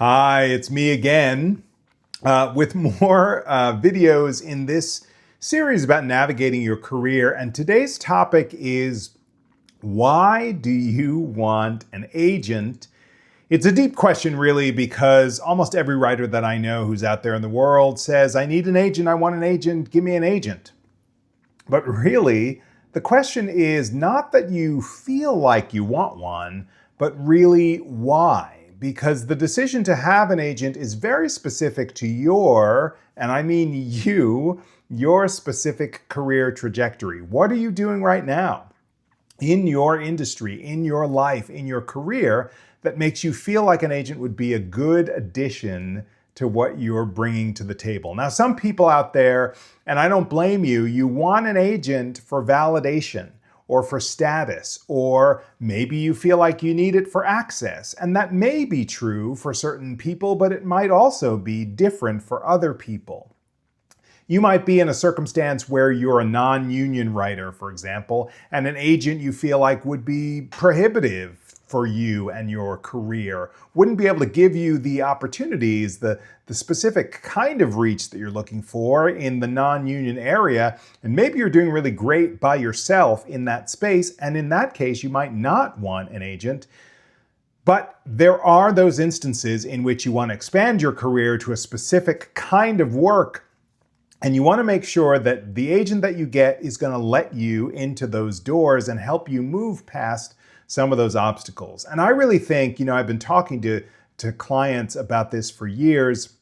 Hi, it's me again with more videos in this series about navigating your career. And today's topic is, why do you want an agent? It's a deep question, really, because almost every writer that I know who's out there in the world says, I need an agent, I want an agent, give me an agent. But really, the question is not that you feel like you want one, but really why? Because the decision to have an agent is very specific to your, and I mean you, your specific career trajectory. What are you doing right now in your industry, in your life, in your career that makes you feel like an agent would be a good addition to what you're bringing to the table? Now, some people out there, and I don't blame you, you want an agent for validation or for status, or maybe you feel like you need it for access. And that may be true for certain people, but it might also be different for other people. You might be in a circumstance where you're a non-union writer, for example, and an agent you feel like would be prohibitive for you and your career, wouldn't be able to give you the opportunities, the specific kind of reach that you're looking for in the non-union area. And maybe you're doing really great by yourself in that space. And in that case, you might not want an agent. But there are those instances in which you want to expand your career to a specific kind of work. And you want to make sure that the agent that you get is going to let you into those doors and help you move past some of those obstacles. And I really think, I've been talking to clients about this for years.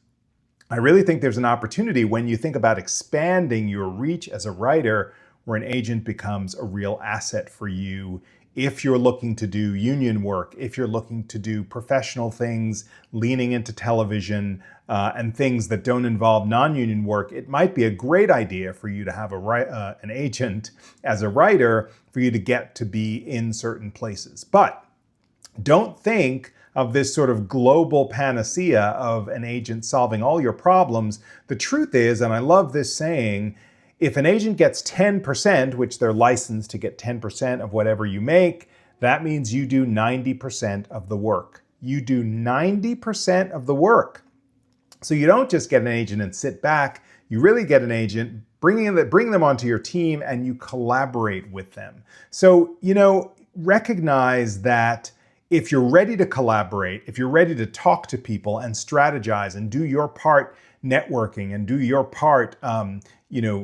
I really think there's an opportunity when you think about expanding your reach as a writer, where an agent becomes a real asset for you. If you're looking to do union work, if you're looking to do professional things, leaning into television, and things that don't involve non-union work, it might be a great idea for you to have an agent as a writer for you to get to be in certain places. But don't think of this sort of global panacea of an agent solving all your problems. The truth is, and I love this saying, if an agent gets 10%, which they're licensed to get 10% of whatever you make, that means you do 90% of the work. You do 90% of the work. So you don't just get an agent and sit back. You really get an agent, bring them onto your team, and you collaborate with them. So, recognize that if you're ready to collaborate, if you're ready to talk to people and strategize and do your part networking and do your part,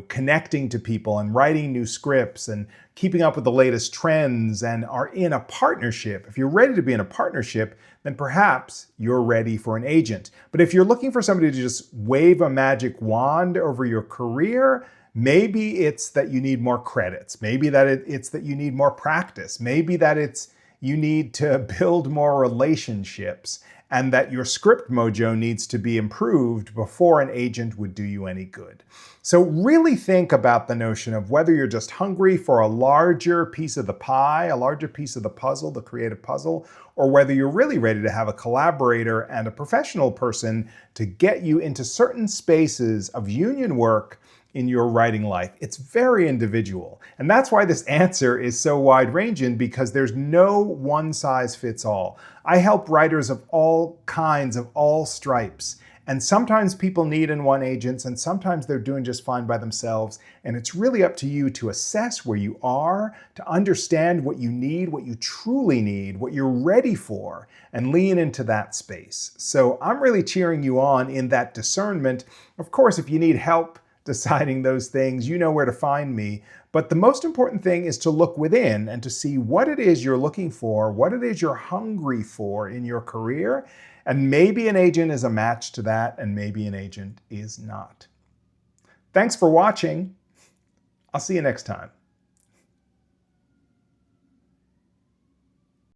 connecting to people and writing new scripts and keeping up with the latest trends and are in a partnership, if you're ready to be in a partnership, then perhaps you're ready for an agent. But if you're looking for somebody to just wave a magic wand over your career, maybe it's that you need more credits. Maybe that it's that you need more practice. Maybe that it's you need to build more relationships, and that your script mojo needs to be improved before an agent would do you any good. So really think about the notion of whether you're just hungry for a larger piece of the pie, a larger piece of the puzzle, the creative puzzle, or whether you're really ready to have a collaborator and a professional person to get you into certain spaces of union work in your writing life. It's very individual. And that's why this answer is so wide-ranging, because there's no one size fits all. I help writers of all kinds, of all stripes. And sometimes people need and want agents, and sometimes they're doing just fine by themselves. And it's really up to you to assess where you are, to understand what you need, what you truly need, what you're ready for, and lean into that space. So I'm really cheering you on in that discernment. Of course, if you need help deciding those things, you know where to find me. But the most important thing is to look within and to see what it is you're looking for, what it is you're hungry for in your career. And maybe an agent is a match to that, and maybe an agent is not. Thanks for watching. I'll see you next time.